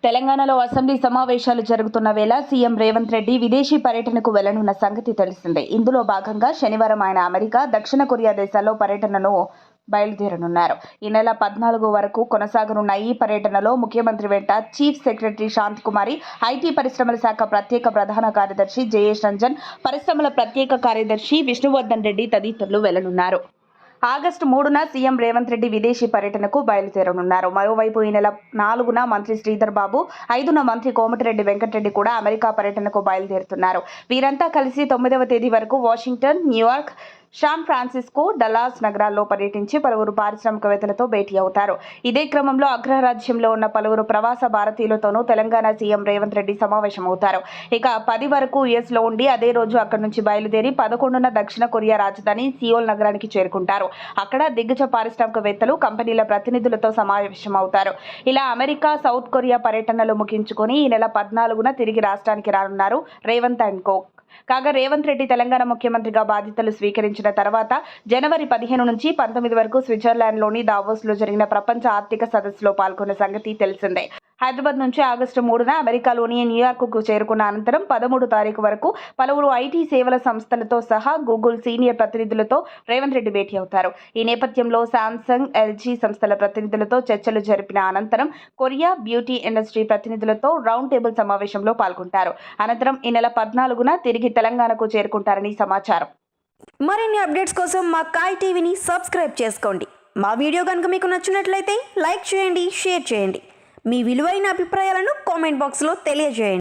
తెలంగాణలో అసెంబ్లీ సమావేశాలు జరుగుతున్న వేళ సీఎం రేవంత్ రెడ్డి విదేశీ పర్యటనకు వెళ్లనున్న సంగతి తెలిసిందే. ఇందులో భాగంగా శనివారం ఆయన అమెరికా, దక్షిణ కొరియా దేశాల్లో పర్యటనను బయలుదేరనున్నారు. ఈ నెల 14 వరకు కొనసాగనున్న ఈ పర్యటనలో ముఖ్యమంత్రి వెంట చీఫ్ సెక్రటరీ శాంతికుమారి, ఐటీ పరిశ్రమల శాఖ ప్రత్యేక ప్రధాన కార్యదర్శి జయేష్ రంజన్, పరిశ్రమల ప్రత్యేక కార్యదర్శి విష్ణువర్ధన్ రెడ్డి తదితరులు వెళ్లనున్నారు. ఆగస్టు 3న సీఎం రేవంత్ రెడ్డి విదేశీ పర్యటనకు బయలుదేరనున్నారు. మరోవైపు ఈ నెల 4న మంత్రి శ్రీధర్ బాబు, 5న మంత్రి కోమటిరెడ్డి వెంకటరెడ్డి కూడా అమెరికా పర్యటనకు బయలుదేరుతున్నారు. వీరంతా కలిసి 9వ తేదీ వరకు Washington, New York, San Francisco, Dallas నగరాల్లో పర్యటించి పలువురు పారిశ్రామికవేత్తలతో భేటీ అవుతారు. ఇదే క్రమంలో అగ్రరాజ్యంలో ఉన్న పలువురు ప్రవాస భారతీయులతోనూ తెలంగాణ సీఎం రేవంత్ రెడ్డి సమావేశమవుతారు. ఇక 10 వరకు యుఎస్లో ఉండి అదే రోజు అక్కడి నుంచి బయలుదేరి 11న దక్షిణ కొరియా రాజధాని సియోల్ నగరానికి చేరుకుంటారు. అక్కడ దిగ్గజ పారిశ్రామికవేత్తలు, కంపెనీల ప్రతినిధులతో సమావేశమవుతారు. ఇలా అమెరికా, సౌత్ కొరియా పర్యటనలు ముగించుకొని ఈ నెల 14న తిరిగి రాష్ట్రానికి రానున్నారు రేవంత్ అండ్ కో. కాగా రేవంత్ రెడ్డి తెలంగాణ ముఖ్యమంత్రిగా బాధ్యతలు స్వీకరించిన తర్వాత జనవరి 15 నుంచి 19 వరకు స్విట్జర్లాండ్లోని దావోస్లో జరిగిన ప్రపంచ ఆర్థిక సదస్సులో పాల్గొన్న సంగతి తెలిసిందే. హైదరాబాద్ నుంచి ఆగస్టు 3న అమెరికాలోని న్యూయార్క్కు చేరుకున్న అనంతరం 13 తారీఖు వరకు పలువురు ఐటీ సేవల సంస్థలతో సహా గూగుల్ సీనియర్ ప్రతినిధులతో రేవంత్ రెడ్డి భేటీ అవుతారు. ఈ నేపథ్యంలో శాంసంగ్, ఎల్జీ సంస్థల ప్రతినిధులతో చర్చలు జరిపిన అనంతరం కొరియా బ్యూటీ ఇండస్ట్రీ ప్రతినిధులతో రౌండ్ టేబుల్ సమావేశంలో పాల్గొంటారు. అనంతరం ఈ నెల 14న తిరిగి తెలంగాణకు చేరుకుంటారని సమాచారం. మరిన్ని అప్డేట్స్ కోసం మా కాయ్ టీవీని సబ్స్క్రైబ్ చేసుకోండి. మా వీడియో కనుక మీకు నచ్చినట్లయితే లైక్ చేయండి, షేర్ చేయండి. మీ విలువైన అభిప్రాయాలను కామెంట్ బాక్స్లో తెలియజేయండి.